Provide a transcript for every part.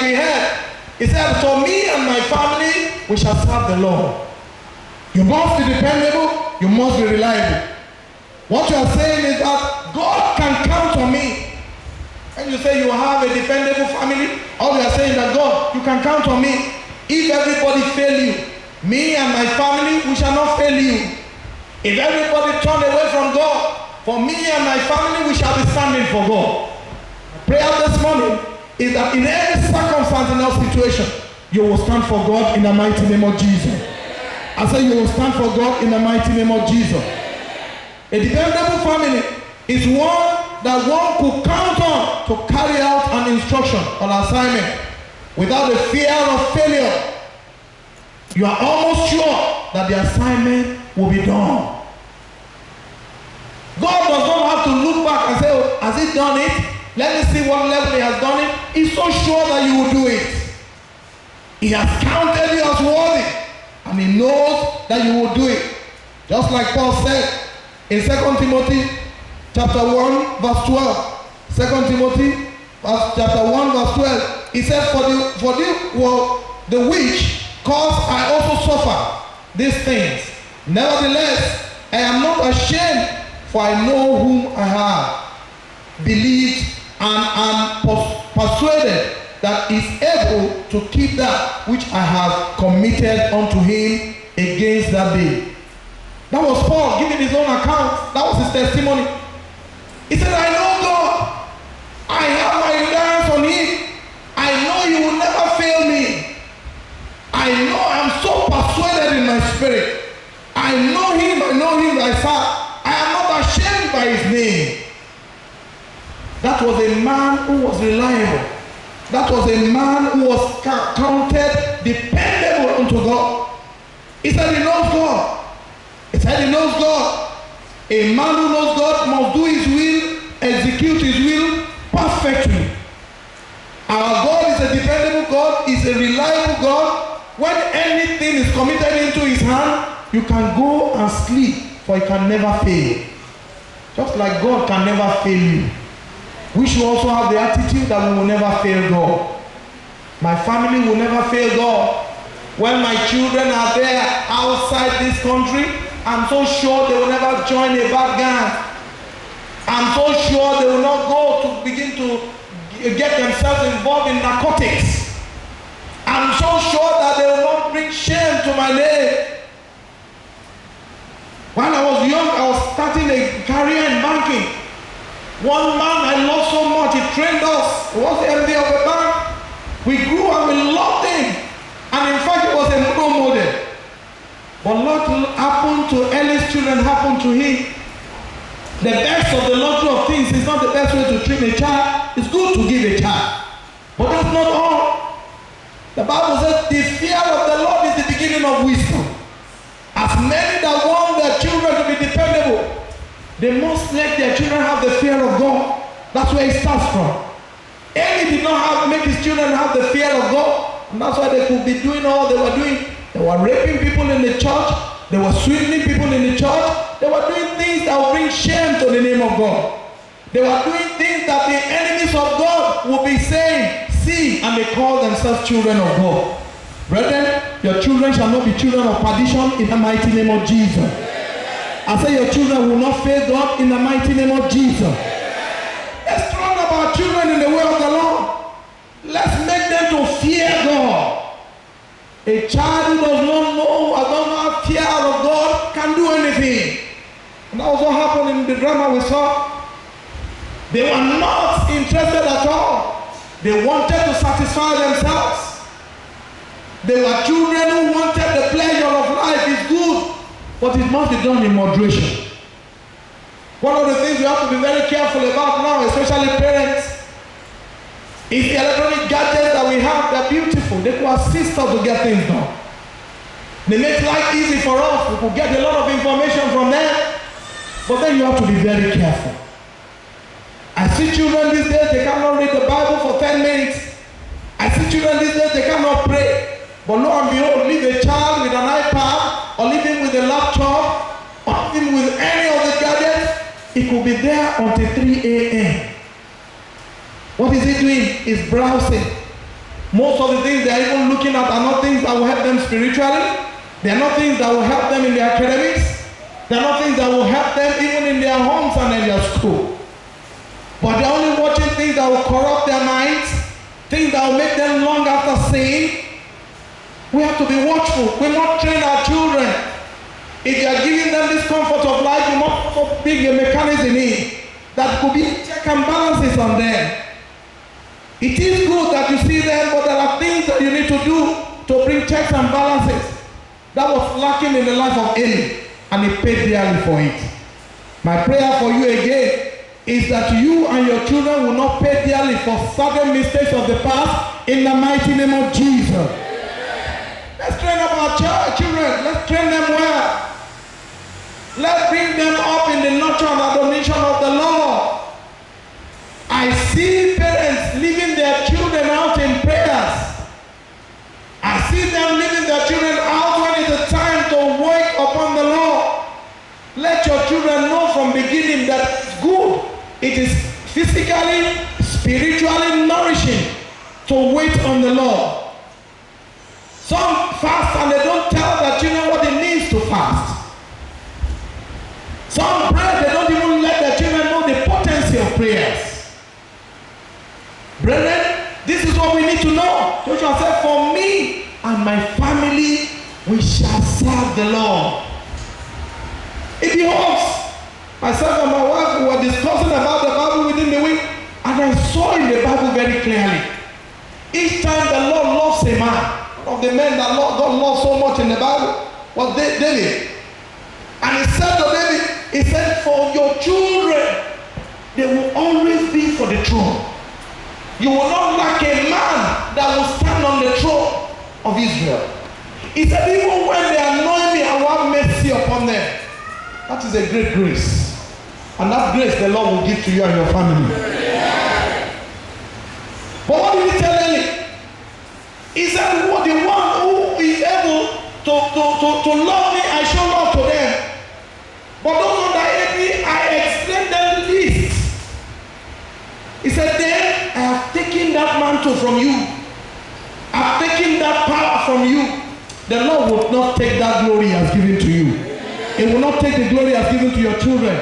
we heard, he said, for me and my family, we shall serve the Lord. You must be dependable, you must be reliable. What you are saying is that God can count on me. When you say you have a dependable family, all you are saying that God, you can count on me. If everybody fail you, me and my family, we shall not fail you. If everybody turn away from God, for me and my family, we shall be standing for God. Prayer this morning is that in any circumstance, in our situation, you will stand for God in the mighty name of Jesus. I say you will stand for God in the mighty name of Jesus. A dependable family is one that one could count on to carry out an instruction or assignment without the fear of failure. You are almost sure that the assignment will be done. God does not have to look back and say, oh, has he done it? Let me see what level he has done it. He's so sure that you will do it. He has counted you as worthy, and he knows that you will do it. Just like Paul said in 2 Timothy chapter 1 verse 12. 2 Timothy chapter 1 verse 12. He said, for the which cause I also suffer these things. Nevertheless, I am not ashamed, for I know whom I have believed and am persuaded that he is able to keep that which I have committed unto him against that day. That was Paul giving his own account. That was his testimony. He said, I know God. I have my reliance on him. I know he will never fail me. I know I'm so persuaded in my spirit. I know him by sight. I am not ashamed by his name. That was a man who was reliable. That was a man who was counted dependable unto God. He said he knows God. He said he knows God. A man who knows God must do his will, execute his will perfectly. Our God is a dependable God, is a reliable God. When anything is committed into his hand, you can go and sleep, for he can never fail. Just like God can never fail you. We should also have the attitude that we will never fail God. My family will never fail God. When my children are there outside this country, I'm so sure they will never join a bad gang. I'm so sure they will not go to begin to get themselves involved in narcotics. I'm so sure that they will not bring shame to my name. When I was young, I was starting a career in banking. One man I loved so much, he trained us. He was the MD of the bank. We grew and we loved him. And in fact, he was a role model. But what happened to Ellie's children happened to him. The best of the lottery of things is not the best way to train a child. It's good to give a child. But that's not all. The Bible says the fear of the Lord is the beginning of wisdom. As many that want their children to be dependable, they must let their children have the fear of God. That's where it starts from. Eli did not make his children have the fear of God. And that's why they could be doing all they were doing. They were raping people in the church. They were swindling people in the church. They were doing things that would bring shame to the name of God. They were doing things that the enemies of God would be saying, see, and they call themselves children of God. Brethren, your children shall not be children of perdition in the mighty name of Jesus. I say your children will not fail God in the mighty name of Jesus. Let's train up our children in the way of the Lord. Let's make them to fear God. A child who does not know or does not have fear of God can do anything. And that was what happened in the drama we saw. They were not interested at all. They wanted to satisfy themselves. They were children who wanted the pleasure of life. Is good, but it must be done in moderation. One of the things we have to be very careful about now, especially parents, is the electronic gadgets that we have. They're beautiful. They could assist us to get things done. They make life easy for us. We could get a lot of information from them. But then you have to be very careful. I see children these days, they cannot read the Bible for 10 minutes. I see children these days, they cannot pray. But lo and behold, leave a child with an iPad, or leave him with a laptop, or leave him with any of the gadgets. He could be there until 3 a.m. What is he doing? He's browsing. Most of the things they are even looking at are not things that will help them spiritually. They are not things that will help them in their academics. They are not things that will help them even in their homes and in their school. But they are only watching things that will corrupt their minds, things that will make them long after sin. We have to be watchful. We must train our children. If you are giving them this comfort of life, you must also bring a mechanism in that could be check and balances on them. It is good that you see them, but there are things that you need to do to bring checks and balances. That was lacking in the life of Eli, and he paid dearly for it. My prayer for you again is that you and your children will not pay dearly for certain mistakes of the past in the mighty name of Jesus. Let's train up our children. Let's train them well. Let's bring them up in the nurture and admonition of the Lord. I see parents leaving their children out in prayers. I see them leaving their children out when it is time to wait upon the Lord. Let your children know from beginning that it's good. It is physically, spiritually nourishing to wait on the Lord. Some fast and they don't tell their children what it means to fast. Some pray, they don't even let their children know the potency of prayers. Brethren, this is what we need to know. Joshua said, for me and my family, we shall serve the Lord. In the homes, myself and my wife, we were discussing about the Bible within the week, and I saw in the Bible very clearly. Each time the Lord loves a man, one of the men that God loved so much in the Bible was David. And he said to David, he said, for your children, they will always be for the throne. You will not lack a man that will stand on the throne of Israel. He said, even when they annoy me, I will have mercy upon them. That is a great grace. And that grace the Lord will give to you and your family. Yeah. But what did he tell Eli? He said, well, the one who is able to love me, I show love to them. But those that hate me, I extend them least. He said, then I have taken that mantle from you. I have taken that power from you. The Lord will not take that glory he has given to you. He will not take the glory he has given to your children.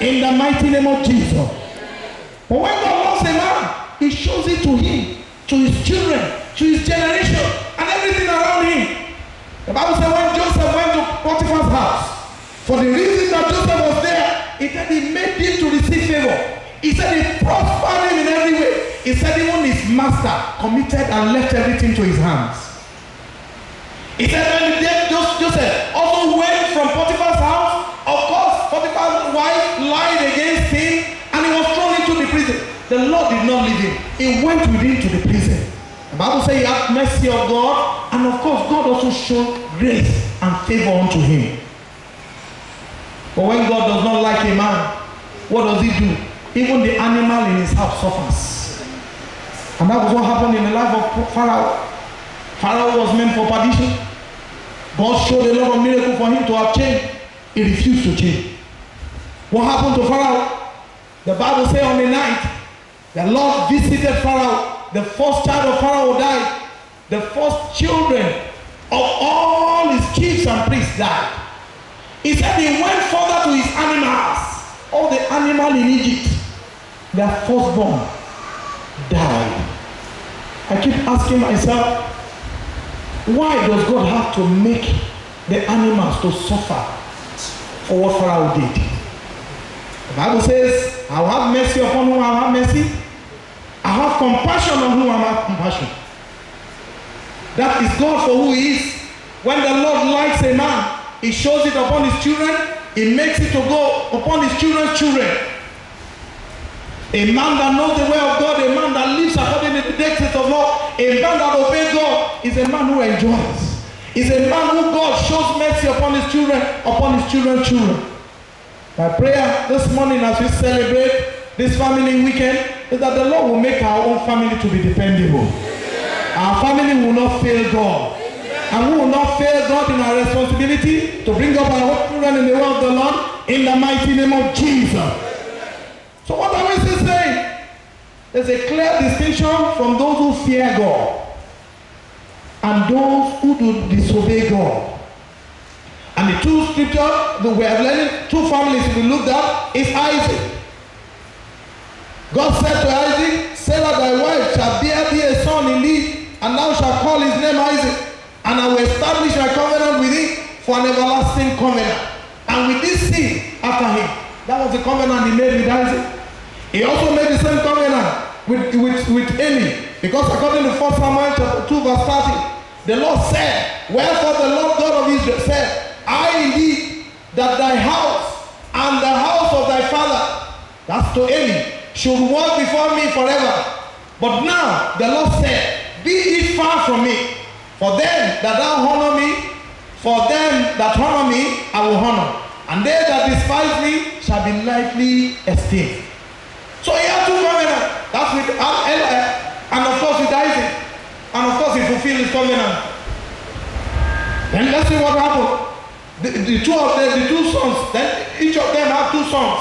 In the mighty name of Jesus. But when God loves a man, he shows it to him, to his children, to his generation, and everything around him. The Bible said when Joseph went to Potiphar's house, for the reason that Joseph was there, he said he made him to receive favor. He said he prospered him in every way. He said even his master committed and left everything to his hands. He said when Joseph also went from Potiphar's house, of course Potiphar's wife lied against him and he was thrown into the prison. The Lord did not leave him. He went with him to the prison. The Bible says he had mercy of God, and of course God also showed grace and favor unto him. But when God does not like a man, what does he do? Even the animal in his house suffers. And that was what happened in the life of Pharaoh. Pharaoh was meant for perdition. God showed a lot of miracles for him to have changed. He refused to change. What happened to Pharaoh? The Bible says on the night, the Lord visited Pharaoh. The first child of Pharaoh died. The first children of all his chiefs and priests died. He said he went further to his animals. All the animals in Egypt, their firstborn died. I keep asking myself, why does God have to make the animals to suffer for what Pharaoh did? The Bible says, I will have mercy upon whom I will have mercy. I have compassion on whom I have compassion. That is God for who he is. When the Lord likes a man, he shows it upon his children. He makes it to go upon his children's children. A man that knows the way of God, a man that lives according to the dictates of God, a man that obeys God, is a man who enjoys. Is a man who God shows mercy upon his children's children. My prayer this morning as we celebrate this family weekend is that the Lord will make our own family to be dependable. Our family will not fail God. And we will not fail God in our responsibility to bring up our children in the way of the Lord in the mighty name of Jesus. So what are we saying? There's a clear distinction from those who fear God. and those who do disobey God. And the two scriptures that we have learned, two families we looked at, is Isaac. God said to Isaac, Sarah thy wife shall bear thee a son indeed, and thou shalt call his name Isaac. And I will establish my covenant with thee for an everlasting covenant. And with this seed after him. That was the covenant he made with Isaac. He also made the same covenant with Eli. Because according to 1 Samuel chapter 2 verse 30, the Lord said, wherefore the Lord God of Israel said, I indeed that thy house and the house of thy father, that's to Eli, should walk before me forever. But now the Lord said, be it far from me. For them that thou honor me, for them that honor me, I will honor. And they that despise me shall be lightly esteemed. So he had two covenants. That's with Eli, and of course with Isaac. And of course he fulfilled his covenant. Then let's see what happened. The two sons, then each of them have two sons.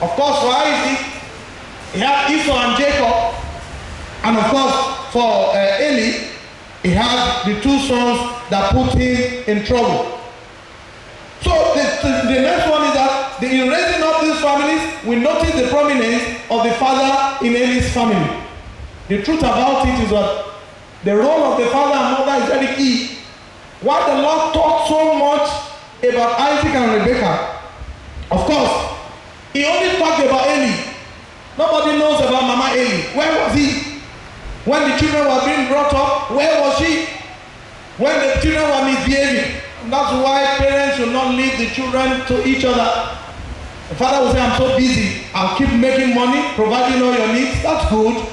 Of course for Isaac, he had Esau and Jacob. And of course for Eli, he had the two sons that put him in trouble. So the next one is that in raising up these families, we notice the prominence of the father in Eli's family. The truth about it is that the role of the father and mother is very key. Why the Lord talked so much about Isaac and Rebekah? Of course, he only talked about Eli. Nobody knows about Mama Eli. Where was he? When the children were being brought up, where was she? When the children were misbehaving. And that's why parents should not leave the children to each other. The father will say, I'm so busy. I'll keep making money, providing all your needs. That's good.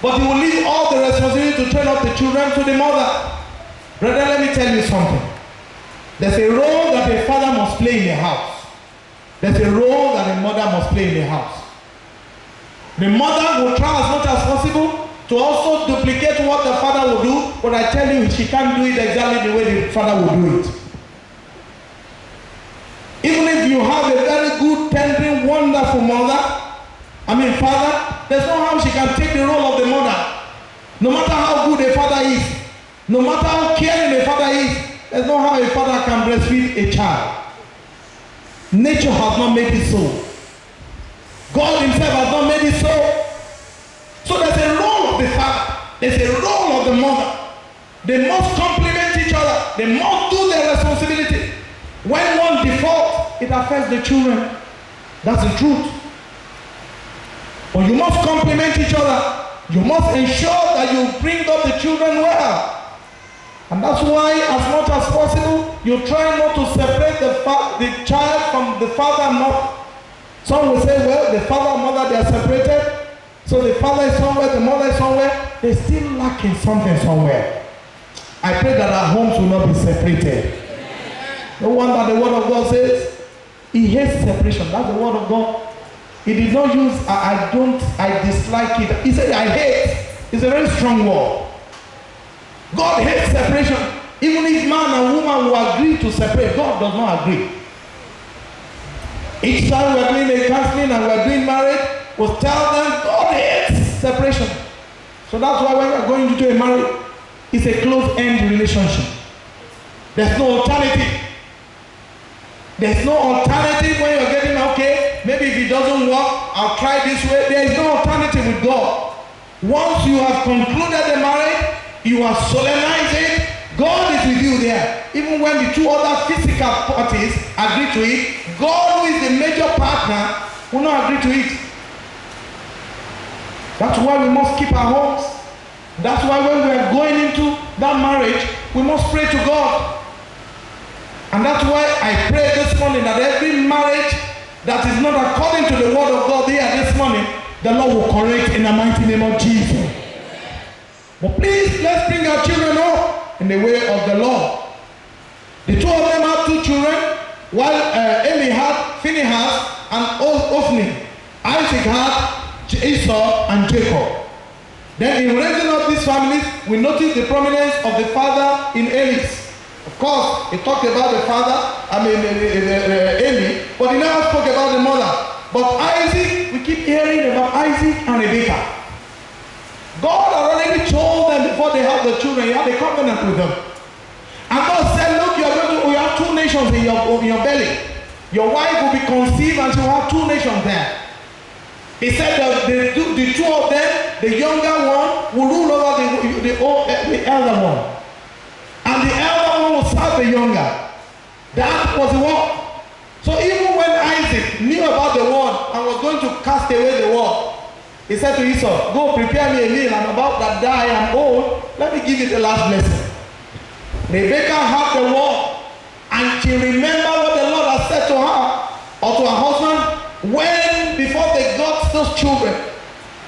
But he will leave all the responsibility to train up the children to the mother. Brother, let me tell you something. There's a role that a father must play in the house. There's a role that a mother must play in the house. The mother will try as much as possible to also duplicate what the father will do, but I tell you, she can't do it exactly the way the father will do it. Even if you have a very good, tender, wonderful father, there's no how she can take the role of the mother. No matter how good a father is, no matter how caring a father is, there's no how a father can breastfeed a child. Nature has not made it so. God himself has not made it so. So there's a role of the father. There's a role of the mother. They must complement each other. They must do their responsibility. When one defaults, it affects the children. That's the truth. But you must complement each other. You must ensure that you bring up the children well. And that's why, as much as possible, you try not to separate the child from the father and mother. Some will say, well, the father and mother, they are separated. So the father is somewhere, the mother is somewhere. They're still lacking something somewhere. I pray that our homes will not be separated. No wonder the word of God says, he hates separation. That's the word of God. He did not use, I dislike it. He said, I hate. It's a very strong word. God hates separation. Even if man and woman will agree to separate, God does not agree. Each time we're doing a counseling and we're doing marriage, we'll tell them God hates separation. So that's why when we're going into a marriage, it's a close-end relationship. There's no alternative. There's no alternative when you're getting, okay, maybe if it doesn't work, I'll try this way. There is no alternative with God. Once you have concluded the marriage, you have solemnized it, God is with you there. Even when the two other physical parties agree to it, God, who is the major partner, will not agree to it. That's why we must keep our homes. That's why when we are going into that marriage, we must pray to God. And that's why I pray this morning that every marriage that is not according to the word of God here this morning, the Lord will correct in the mighty name of Jesus. But please, let's bring our children up in the way of the Lord. The two of them have two children, while Eli had Phinehas and Ophni. Isaac had Esau and Jacob. Then in raising up these families, we notice the prominence of the father in Eli's. Of course, he talked about the father, Eli, but he never spoke about the mother. But Isaac, we keep hearing about Isaac and Rebekah. God already told them before they had of the children, he had a covenant with them. And God said, look, you have two nations in your belly. Your wife will be conceived and she will have two nations there. He said that the two of them, the younger one, will rule over the elder one. And the elder one will serve the younger. That was the word. So even when Isaac knew about the word and was going to cast away the word, he said to Esau, go prepare me a meal. I'm about to die. I'm old. Let me give you the last blessing. Rebekah had the word, and she remembered what the Lord had said to her or to her husband when before they got those children.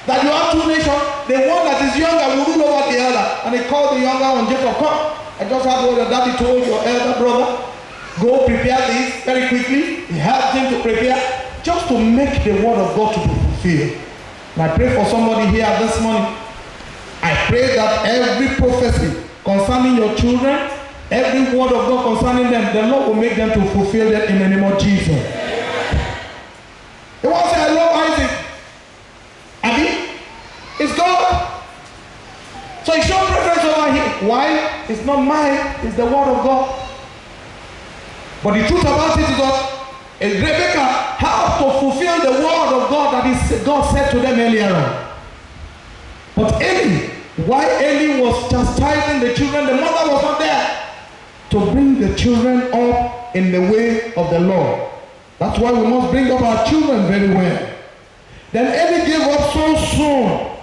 That you have two nations, the one that is younger will rule over the elder. And he called the younger one, Jacob, come. I just heard what your daddy told your elder brother. Go prepare this very quickly. He helped him to prepare just to make the word of God to be fulfilled. And I pray for somebody here this morning. I pray that every prophecy concerning your children, every word of God concerning them, the Lord will make them to fulfill that in the name of Jesus. He wants to say, I love Isaac. Abi, it's God. So he showed preference over him. Why? It's not mine, it's the word of God. But the truth about it is that Rebekah had to fulfill the word of God that God said to them earlier on. But Eli, while Eli was chastising the children, the mother was not there to bring the children up in the way of the Lord. That's why we must bring up our children very well. Then Eli gave up so soon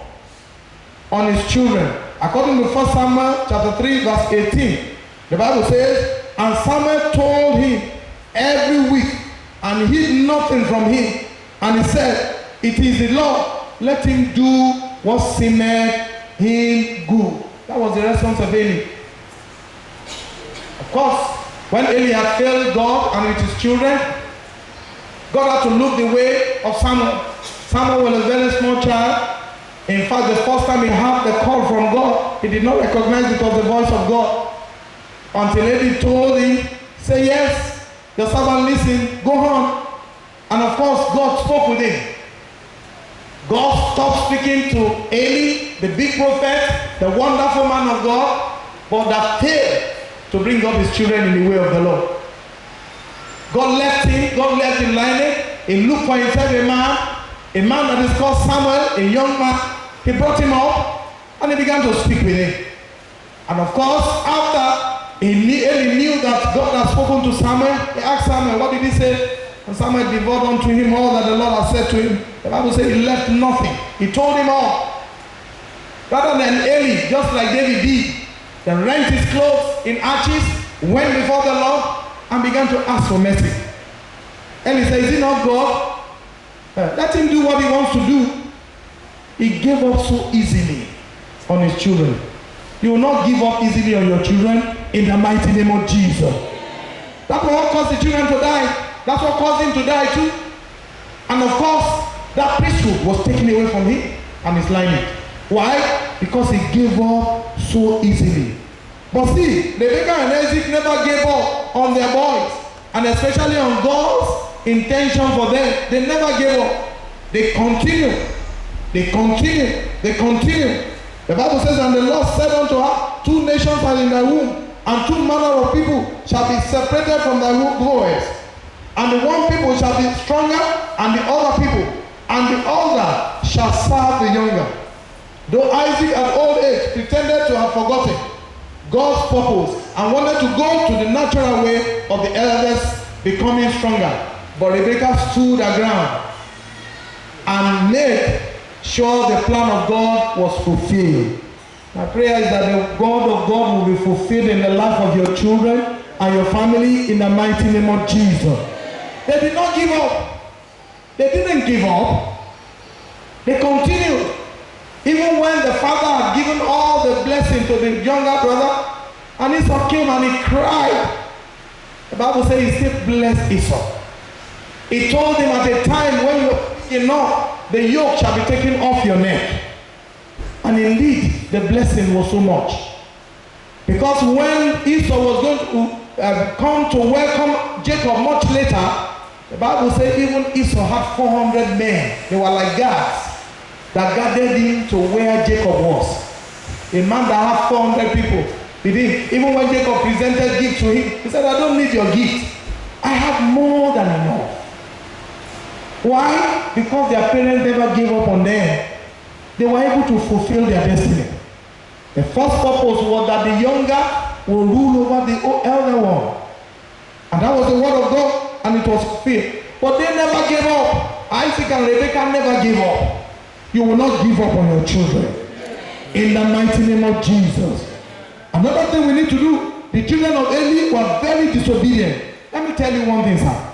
on his children. According to 1 Samuel chapter 3 verse 18, the Bible says, and Samuel told him every week, and hid nothing from him. And he said, it is the Lord, let him do what seemeth him good. That was the response of Eli. Of course, when Eli had failed God and with his children, God had to look the way of Samuel. Samuel was a very small child. In fact, the first time he heard the call from God, he did not recognize it was the voice of God. Until Eli told him, say yes, the servant listened, go on. And of course, God spoke with him. God stopped speaking to Eli, the big prophet, the wonderful man of God, but that failed to bring up his children in the way of the Lord. God left him lying. He looked for himself a man that is called Samuel, a young man. He brought him up and he began to speak with him. And of course, after Eli knew that God had spoken to Samuel, he asked Samuel, what did he say? And Samuel devoured unto him all that the Lord had said to him. The Bible says he left nothing. He told him all. Rather than Eli, just like David did, then rent his clothes in arches, went before the Lord, and began to ask for mercy. Eli said, is it not God? Let him do what he wants to do. He gave up so easily on his children. You will not give up easily on your children in the mighty name of Jesus. That's what caused the children to die. That's what caused him to die too. And of course, that priesthood was taken away from him and his lineage. Why? Because he gave up so easily. But see, Rebekah and Isaac never gave up on their boys, and especially on God's intention for them. They never gave up. They continued. They continued. They continued. The Bible says, and the Lord said unto her, two nations are in thy womb, and two manner of people shall be separated from thy boys. And the one people shall be stronger, and the other people, and the older shall serve the younger. Though Isaac at old age pretended to have forgotten God's purpose and wanted to go to the natural way of the elders becoming stronger, but Rebekah stood her ground and made sure the plan of God was fulfilled. My prayer is that the God of God will be fulfilled in the life of your children and your family in the mighty name of Jesus. They did not give up. They didn't give up. They continued. Even when the father had given all the blessing to the younger brother, and Esau came and he cried. The Bible says he still blessed Esau. He told him at a time when the yoke shall be taken off your neck. And indeed, the blessing was so much. Because when Esau was going to come to welcome Jacob much later, the Bible says even Esau had 400 men. They were like guards that guarded him to where Jacob was. A man that had 400 people. Even when Jacob presented gift to him, he said, I don't need your gift. I have more than enough. Why? Because their parents never gave up on them. They were able to fulfill their destiny. The first purpose was that the younger will rule over the elder one. And that was the word of God, and it was fulfilled. But they never gave up. Isaac and Rebekah never gave up. You will not give up on your children. In the mighty name of Jesus. Another thing we need to do, the children of Eli were very disobedient. Let me tell you one thing, sir.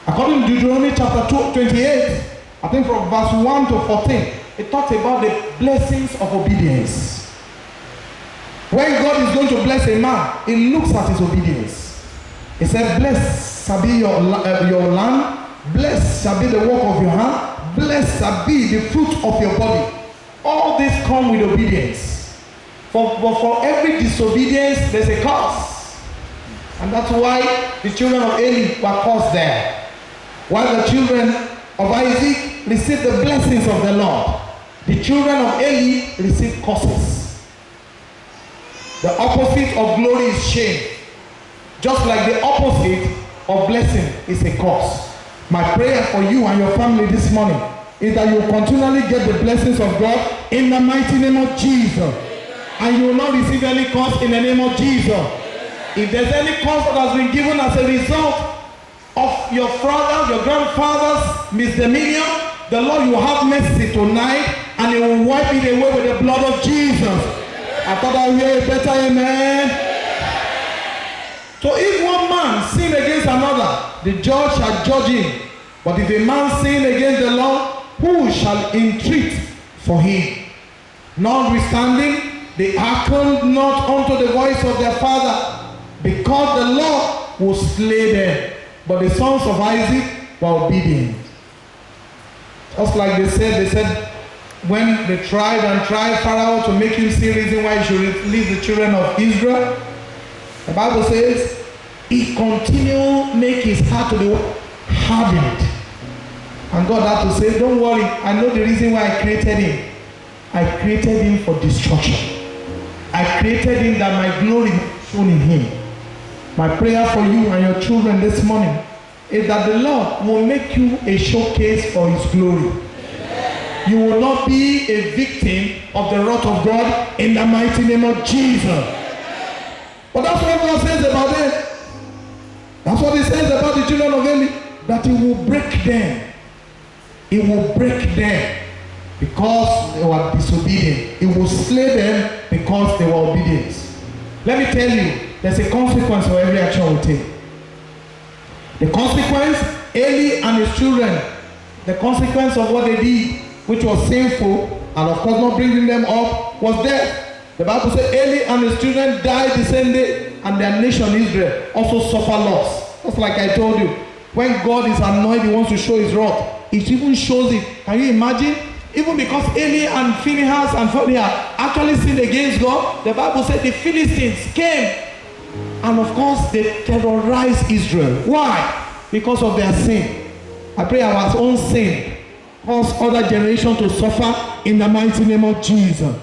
According to Deuteronomy chapter 28, I think from verse 1 to 14, it talks about the blessings of obedience. When God is going to bless a man, he looks at his obedience. He said, blessed shall be your land, blessed shall be the work of your hand, blessed shall be the fruit of your body. All this come with obedience. But for every disobedience, there's a curse. And that's why the children of Eli were cursed there. While the children of Isaac received the blessings of the Lord, the children of Eli received curses. The opposite of glory is shame. Just like the opposite of blessing is a curse. My prayer for you and your family this morning is that you will continually get the blessings of God in the mighty name of Jesus. And you will not receive any curse in the name of Jesus. If there's any curse that has been given as a result of your father, your grandfather's misdemeanor, the Lord will have mercy tonight and he will wipe it away with the blood of Jesus. I thought I would hear a better amen. So if one man sin against another, the judge shall judge him. But if a man sin against the Lord, who shall entreat for him? Notwithstanding, they hearkened not unto the voice of their father, because the Lord will slay them. But the sons of Isaac were obedient. Just like they said when they tried Pharaoh to make him see reason why he should release the children of Israel, the Bible says he continued make his heart to be hardened. And God had to say, don't worry, I know the reason why I created him. I created him for destruction. I created him that my glory be shown in him. My prayer for you and your children this morning is that the Lord will make you a showcase for his glory. You will not be a victim of the wrath of God in the mighty name of Jesus. But that's what God says about them. That's what he says about the children of Eli, that he will break them. He will break them because they were disobedient. He will slay them because they were obedient. Let me tell you, there's a consequence for every action we take. The consequence, Eli and his children, the consequence of what they did, which was sinful, and of course not bringing them up, was death. The Bible says Eli and his children died the same day, and their nation Israel also suffered loss. Just like I told you, when God is annoyed, he wants to show his wrath. He even shows it. Can you imagine? Even because Eli and Phinehas and Phinehas actually sinned against God, the Bible said the Philistines came. And of course, they terrorized Israel. Why? Because of their sin. I pray our own sin cause other generations to suffer in the mighty name of Jesus.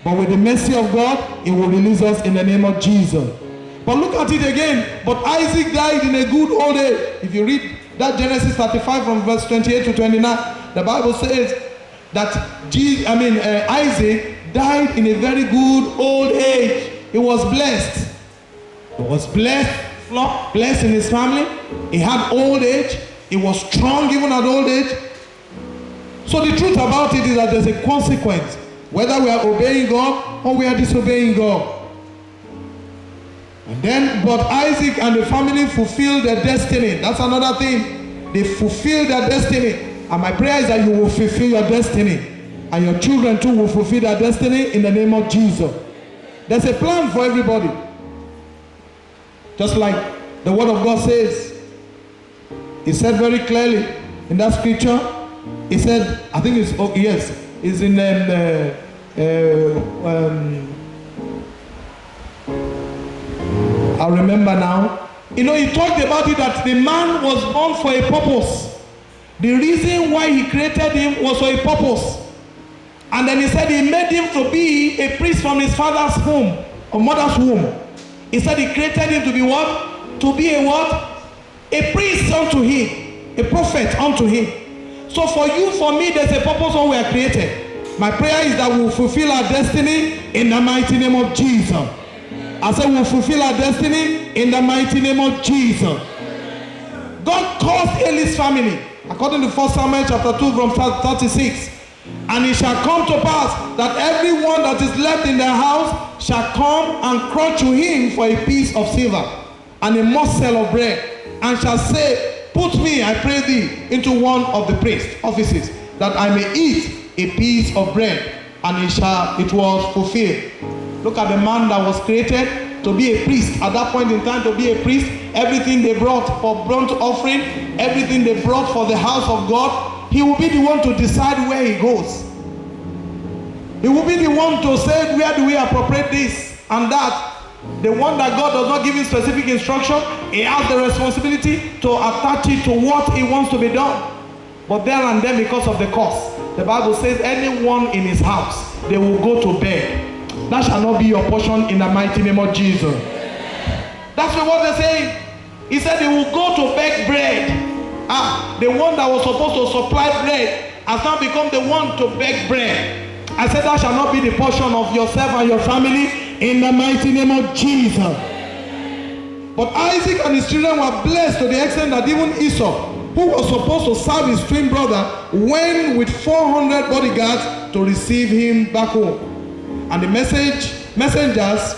But with the mercy of God, it will release us in the name of Jesus. But look at it again. But Isaac died in a good old age. If you read that Genesis 35 from verse 28 to 29, the Bible says that Isaac died in a very good old age. He was blessed. He was blessed in his family. He had old age. He was strong even at old age. So the truth about it is that there's a consequence, whether we are obeying God or we are disobeying God. And then, but Isaac and the family fulfilled their destiny. That's another thing. They fulfilled their destiny. And my prayer is that you will fulfill your destiny. And your children too will fulfill their destiny in the name of Jesus. There's a plan for everybody. Just like the word of God says. He said very clearly in that scripture. He said, I think it's, oh yes, it's in I remember now. You know, he talked about it that the man was born for a purpose. The reason why he created him was for a purpose. And then he said he made him to be a priest from his father's home, or mother's womb. He said he created him to be what? To be a what? A priest unto him, a prophet unto him. So for you, for me, there's a purpose when we are created. My prayer is that we will fulfill our destiny in the mighty name of Jesus. I said we will fulfill our destiny in the mighty name of Jesus. God caused Eli's family, according to 1 Samuel chapter 2 from 36. And it shall come to pass that everyone that is left in the house shall come and cry to him for a piece of silver and a morsel of bread, and shall say, put me, I pray thee, into one of the priest's offices, that I may eat a piece of bread. And it was fulfilled. Look at the man that was created to be a priest. At that point in time, to be a priest, everything they brought for burnt offering, everything they brought for the house of God, he will be the one to decide where he goes. He will be the one to say, where do we appropriate this and that. The one that God does not give him specific instruction, he has the responsibility to attach it to what he wants to be done. But there and then, because of the cost, the Bible says anyone in his house, they will go to beg. That shall not be your portion in the mighty name of Jesus. That's what they're saying. He said they will go to beg bread. The one that was supposed to supply bread has now become the one to beg bread. I said that shall not be the portion of yourself and your family in the mighty name of Jesus. But Isaac and his children were blessed to the extent that even Esau, who was supposed to serve his twin brother, went with 400 bodyguards to receive him back home. And the messengers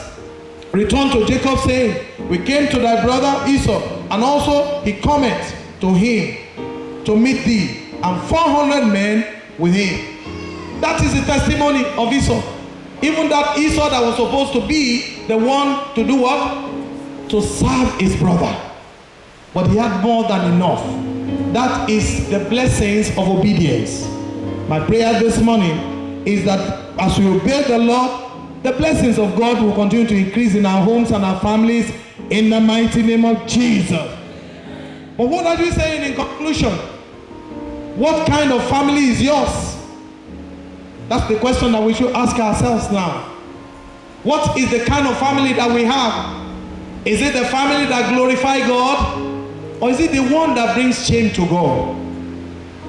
returned to Jacob, saying, we came to thy brother Esau, and also he cometh to him to meet thee, and 400 men with him. That is the testimony of Esau. Even that Esau that was supposed to be the one to do what? To serve his brother. But he had more than enough. That is the blessings of obedience. My prayer this morning is that as we obey the Lord, the blessings of God will continue to increase in our homes and our families in the mighty name of Jesus. But what are we saying in conclusion? What kind of family is yours? That's the question that we should ask ourselves now. What is the kind of family that we have? Is it the family that glorifies God? Or is it the one that brings shame to God?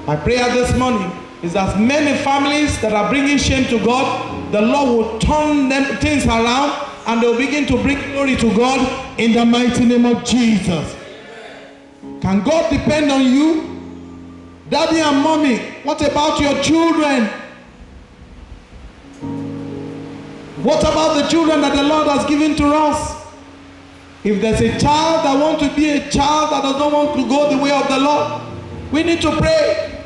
My prayer this morning is that many families that are bringing shame to God, the Lord will turn them things around and they'll begin to bring glory to God in the mighty name of Jesus. Can God depend on you? Daddy and mommy, what about your children? What about the children that the Lord has given to us? If there's a child that wants to be a child that does not want to go the way of the Lord, we need to pray.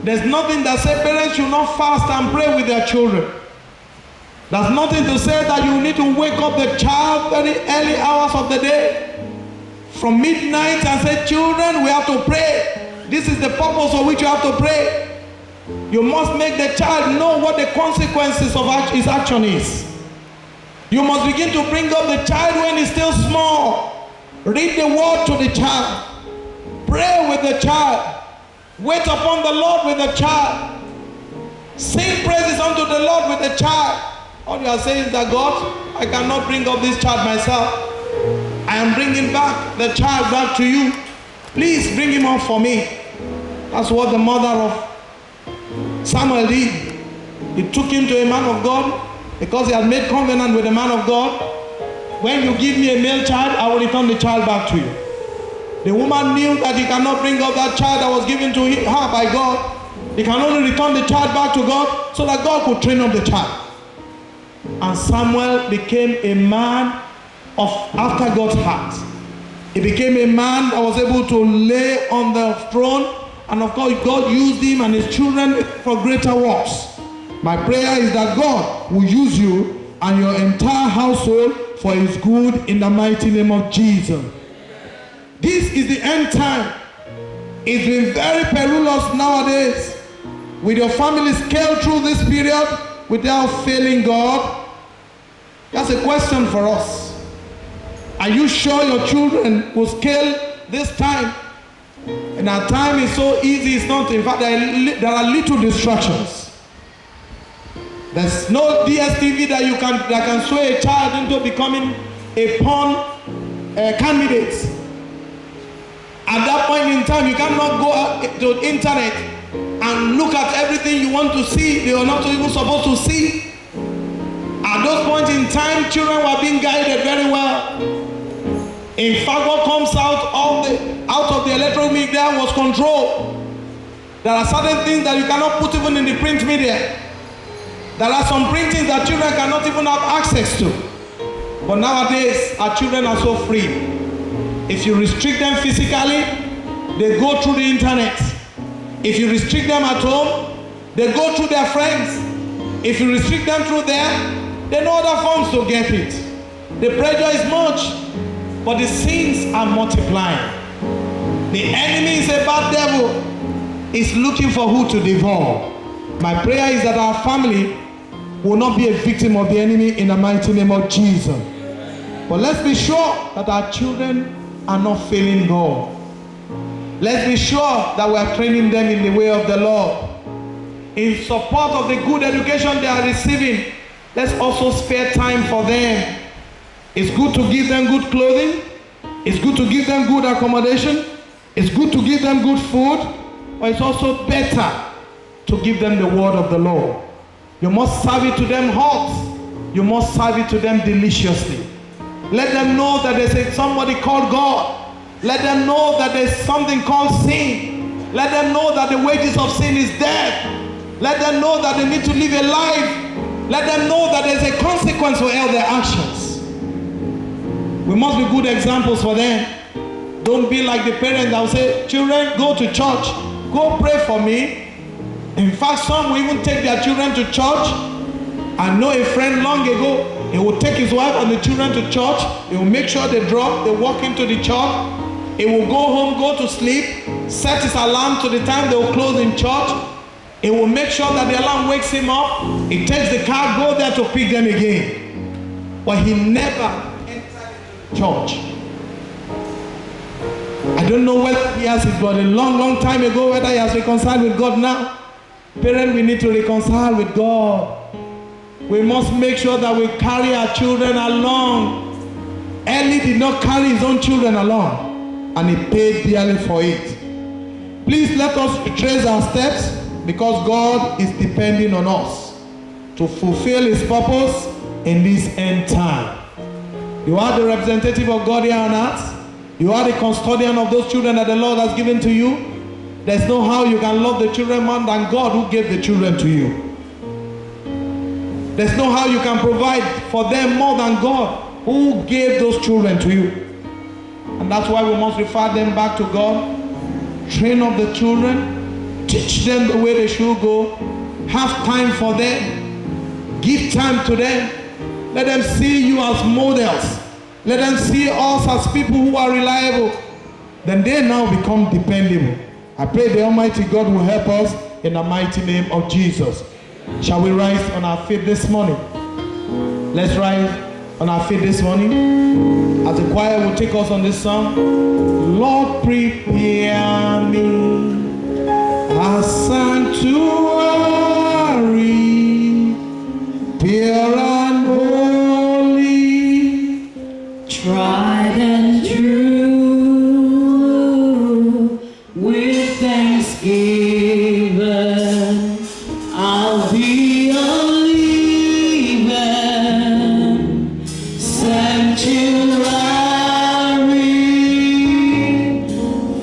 There's nothing that says parents should not fast and pray with their children. There's nothing to say that you need to wake up the child very early hours of the day from midnight and say, children, we have to pray. This is the purpose for which you have to pray. You must make the child know what the consequences of his action is. You must begin to bring up the child when he's still small. Read the word to the child. Pray with the child. Wait upon the Lord with the child. Sing praises unto the Lord with the child. All you are saying is that, God, I cannot bring up this child myself. I am bringing back the child back to you. Please bring him up for me. That's what the mother of Samuel did. He took him to a man of God because he had made covenant with the man of God. When you give me a male child, I will return the child back to you. The woman knew that he cannot bring up that child that was given to her by God. He can only return the child back to God so that God could train up the child. And Samuel became a man after God's heart. He became a man that was able to lay on the throne, and of course God used him and his children for greater works. My prayer is that God will use you and your entire household for his good in the mighty name of Jesus. This is the end time. It's been very perilous nowadays. Will your family scale through this period without failing God? That's a question for us. Are you sure your children will scale this time? And our time is so easy, it's not. In fact, there are little distractions. There's no DSTV that can sway a child into becoming a porn candidate. At that point in time, you cannot go out to the internet and look at everything you want to see. They are not even supposed to see. At those points in time, children were being guided very well. In fact, what comes out of the electronic media was control. There are certain things that you cannot put even in the print media. There are some printings that children cannot even have access to. But nowadays, our children are so free. If you restrict them physically, they go through the internet. If you restrict them at home, they go through their friends. If you restrict them through there, they know other forms to get it. The pressure is much, but the sins are multiplying. The enemy is a bad devil. He's looking for who to devour. My prayer is that our family will not be a victim of the enemy in the mighty name of Jesus. But let's be sure that our children are not failing God. Let's be sure that we are training them in the way of the Lord. In support of the good education they are receiving, let's also spare time for them. It's good to give them good clothing. It's good to give them good accommodation. It's good to give them good food. But it's also better to give them the word of the Lord. You must serve it to them hot. You must serve it to them deliciously. Let them know that there's somebody called God. Let them know that there's something called sin. Let them know that the wages of sin is death. Let them know that they need to live a life. Let them know that there's a consequence for all their actions. We must be good examples for them. Don't be like the parents that will say, children, go to church. Go pray for me. In fact, some will even take their children to church. I know a friend long ago, he would take his wife and the children to church. He will make sure they walk into the church. He will go home, go to sleep, set his alarm to the time they will close in church. He will make sure that the alarm wakes him up. He takes the car, go there to pick them again. But he never entered church. I don't know whether he has, but a long time ago, whether he has reconciled with God now. Parents, we need to reconcile with God. We must make sure that we carry our children along. Eli did not carry his own children along, and he paid dearly for it. Please let us retrace our steps, because God is depending on us to fulfill his purpose in this end time. You are the representative of God here on earth. You are the custodian of those children that the Lord has given to you. There's no how you can love the children more than God who gave the children to you. There's no how you can provide for them more than God who gave those children to you. And that's why we must refer them back to God. Train up the children. Teach them the way they should go. Have time for them. Give time to them. Let them see you as models. Let them see us as people who are reliable. Then they now become dependable. I pray the Almighty God will help us in the mighty name of Jesus. Shall we rise on our feet this morning? Let's rise on our feet this morning. As the choir will take us on this song. Lord, prepare me a sanctuary, pure and holy, tried and true, with thanksgiving, I'll be a living sanctuary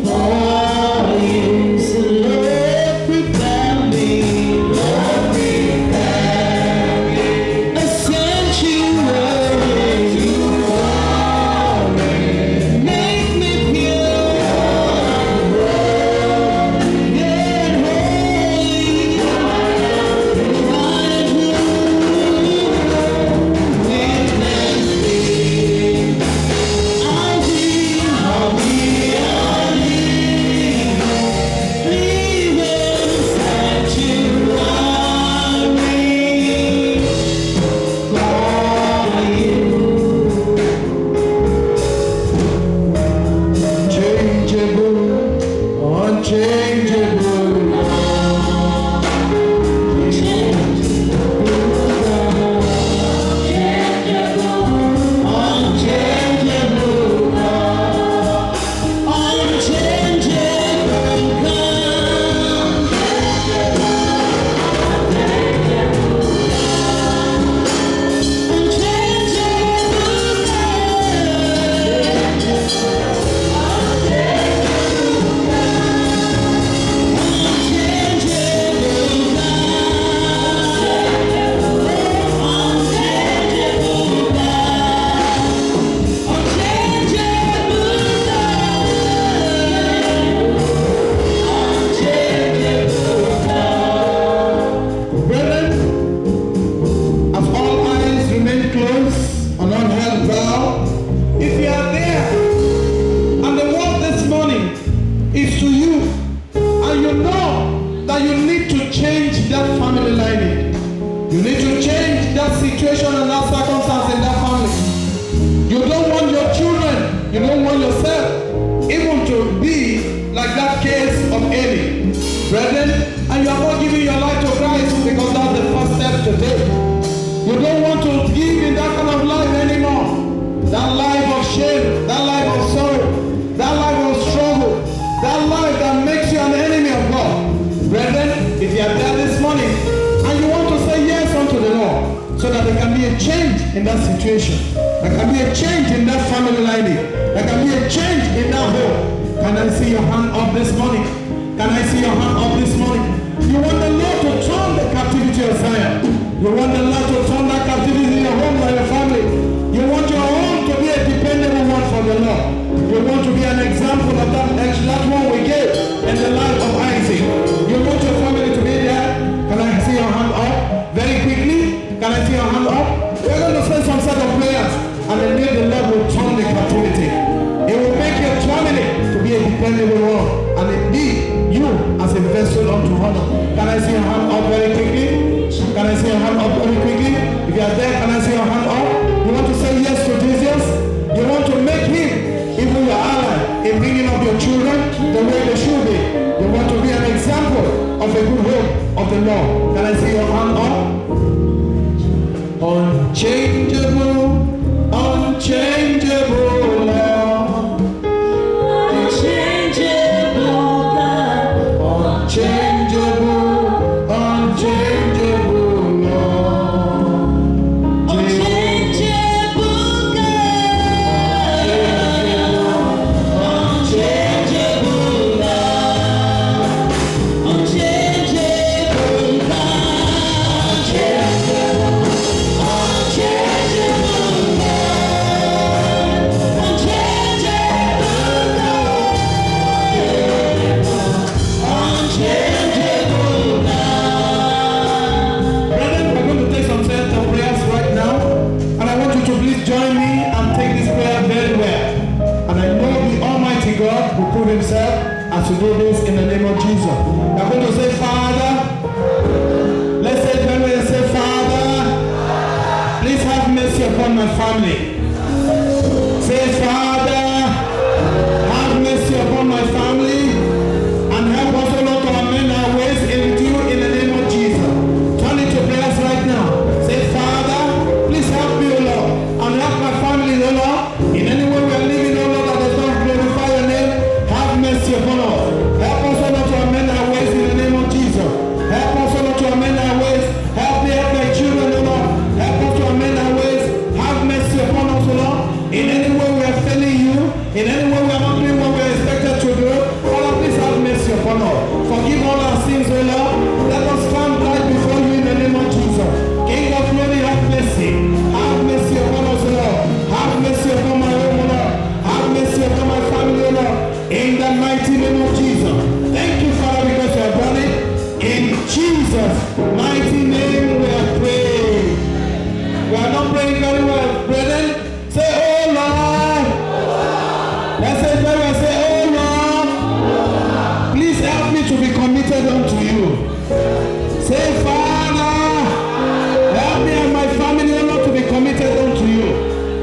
for you. So Lord, prepare me, a in that situation. There can be a change in that family line. There can be a change in that home. Can I see your hand up this morning? Can I see your hand up this morning? You want the Lord to turn the captivity of Zion. You want the Lord to turn that captivity in your home or your family. You want your home to be a dependable one for the Lord. You want to be an example of that one we gave in the life of Isaac. You want your family to be there. Can I see your hand up? Very quickly. Can I see your hand up? We're going to say some set of prayers. And then the Lord will turn the captivity. It will make your family to be a dependable one. And indeed, you as a vessel unto honor. Can I see your hand up very quickly? Can I see your hand up very quickly? If you are there, can I see your hand up? You want to say yes to Jesus? You want to make him even your ally in bringing up your children the way they should be. You want to be an example of a good home of the Lord. Can I see your hand up? Unchangeable, unchangeable Lord. Unchangeable God. Unchangeable, unchangeable Lord. Unchangeable God. Unchangeable God. Unchangeable Brethren, we're going to take some set of prayers right now. And I want you to please join me and take this prayer very well. And I know the Almighty God will prove himself as we do this in the name of Jesus. We're going to say, Father. Let's say it very well. Say, Father, please have mercy upon my family. Say, Father, have mercy upon my family and help us, O Lord, to amend our ways with you in the name of Jesus. Turn it to prayers right now. Say, Father, please help me, O Lord, and help my family, O Lord. In any way we are living, O Lord, that does not glorify your name, have mercy upon us. Help us, O Lord, to amend our ways in the name of Jesus. Help us, O Lord, to amend our ways. Help me, help my children, O Lord. Help us to amend our ways. Have mercy upon us, O Lord. In any way we are failing you, in any way we are not doing what we are expected to do, Father, please have mercy upon us. Forgive all our sins, O Lord. Let us stand right before you in the name of Jesus. King of glory, have mercy. Have mercy upon us, O Lord. Have mercy upon my home, O Lord. Have mercy upon my family, O Lord. In the mighty name of Jesus. Thank you, Father, because you have done it. In Jesus' mighty name we are praying. We are not praying very well, brethren. Say, oh Lord. Let's say it very well. Say, oh Lord. Please help me to be committed unto you. Say, Father, help me and my family, O Lord, to be committed unto you.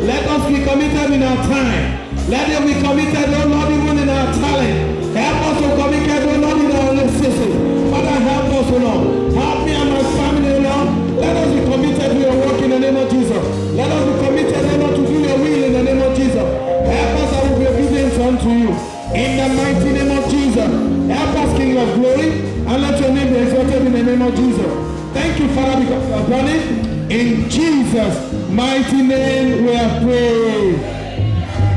Let us be committed in our time. Let us be committed, O Lord, even in our talent. Help us to committed, O Lord, in our relationship. Father, help us, O Lord. Help me and my family, O Lord. Let us be committed to your work in the name of Jesus. Let us be committed, O Lord, to do your will in the name of Jesus. Help us and we'll be obedient unto you. In the mighty name of Jesus. Help us, King of glory, and let your name be exalted in the name of Jesus. Thank you, Father, because you have done it. In Jesus' mighty name we are praying.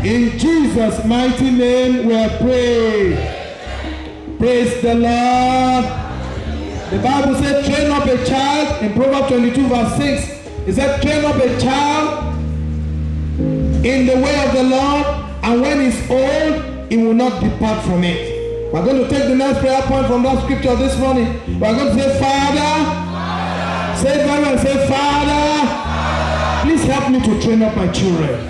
In Jesus' mighty name we are praying. Praise the Lord. The Bible said, train up a child. In Proverbs 22 verse 6, it said, train up a child in the way of the Lord, and when he's old, he will not depart from it. We're going to take the next prayer point from that scripture this morning. We're going to say, Father. Say it very well. Say, Father, please help me to train up my children.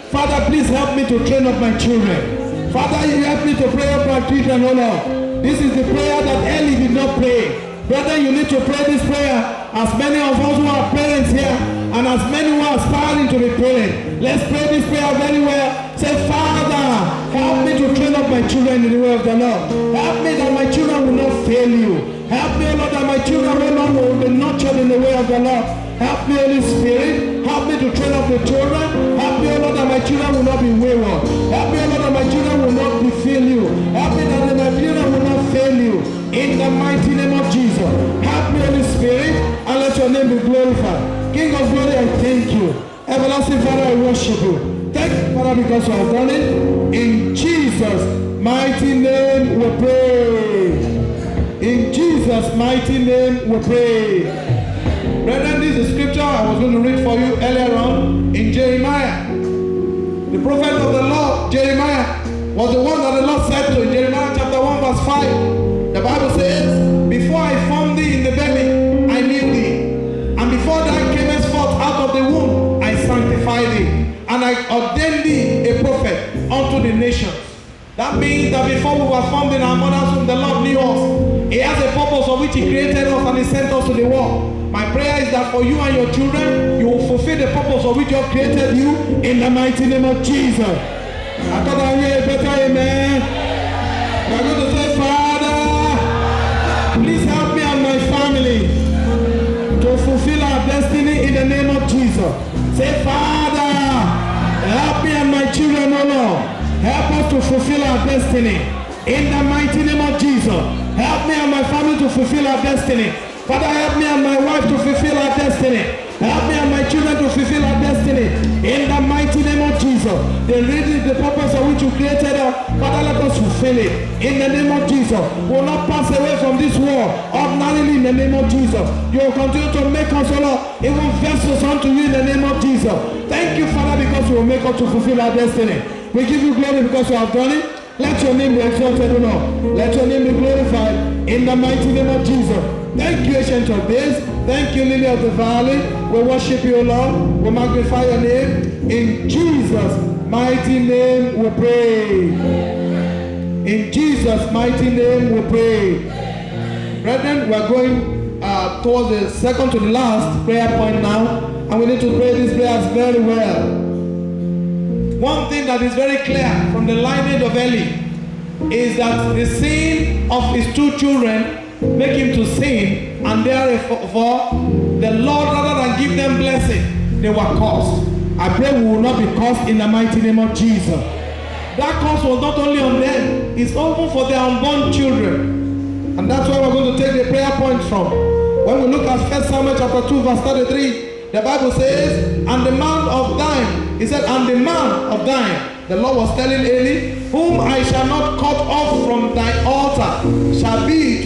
Father, please help me to train up my children. Father, you help me to pray up my children, oh Lord. This is the prayer that Eli did not pray. Brother, you need to pray this prayer. As many of us who are parents here, and as many who are aspiring to be parents, let's pray this prayer very well. Say, Father, help me to train up my children in the way of the Lord. Help me that my children will not fail you. Help me, Lord, that my children will be nurtured in the way of the Lord. Help me, Holy Spirit. Help me to train up the children. Help me, Lord, that my children will not be wayward. Help me, Lord, that my children will not fail you. Help me that my children will not fail you. In the mighty name of Jesus. Help me, Holy Spirit, and let your name be glorified. King of glory, I thank you. Everlasting Father, I worship you. Thank you, Father, because you have done it. In Jesus' mighty name we pray. In Jesus' mighty name we pray. Brethren, this is scripture I was going to read for you earlier on in Jeremiah. The prophet of the Lord, Jeremiah, was the one that the Lord said to in Jeremiah chapter 1 verse 5. The Bible says, before I formed thee in the belly, I knew thee. And before thou camest forth out of the womb, I sanctified thee. And I ordained thee a prophet unto the nations. That means that before we were formed in our mother's womb, the Lord knew us. He has a purpose for which He created us and He sent us to the world. My prayer is that for you and your children, you will fulfill the purpose for which God created you in the mighty name of Jesus. I thought I hear a better amen. We are going to say, Father, please help me and my family to fulfill our destiny in the name of Jesus. Say, Father, help me and my children, O Lord. Help us to fulfill our destiny in the mighty name of Jesus. Help me and my family to fulfill our destiny. Father, help me and my wife to fulfill our destiny. Help me and my children to fulfill our destiny. In the mighty name of Jesus. The purpose of which you created us, Father, let us fulfill it. In the name of Jesus. We will not pass away from this world ordinarily in the name of Jesus. You will continue to make us, O Lord, even vessels unto you in the name of Jesus. Thank you, Father, because you will make us to fulfill our destiny. We give you glory because you have done it. Let your name be exalted, O Lord. Let your name be glorified in the mighty name of Jesus. Thank you, Ancient of Days. Thank you, Lily of the Valley. We worship you, O Lord. We magnify your name. In Jesus' mighty name we pray. In Jesus' mighty name we pray. Brethren, we are going towards the second to the last prayer point now. And we need to pray these prayers very well. One thing that is very clear from the lineage of Eli is that the sin of his two children make him to sin, and therefore the Lord, rather than give them blessing, they were cursed. I pray we will not be cursed in the mighty name of Jesus. That curse was not only on them, it's open for their unborn children. And that's where we're going to take the prayer point from. When we look at 1 Samuel chapter 2 verse 33, the Bible says, and the man of thine, he said, and the man of thine, the Lord was telling Eli, whom I shall not cut off from thy altar, shall be to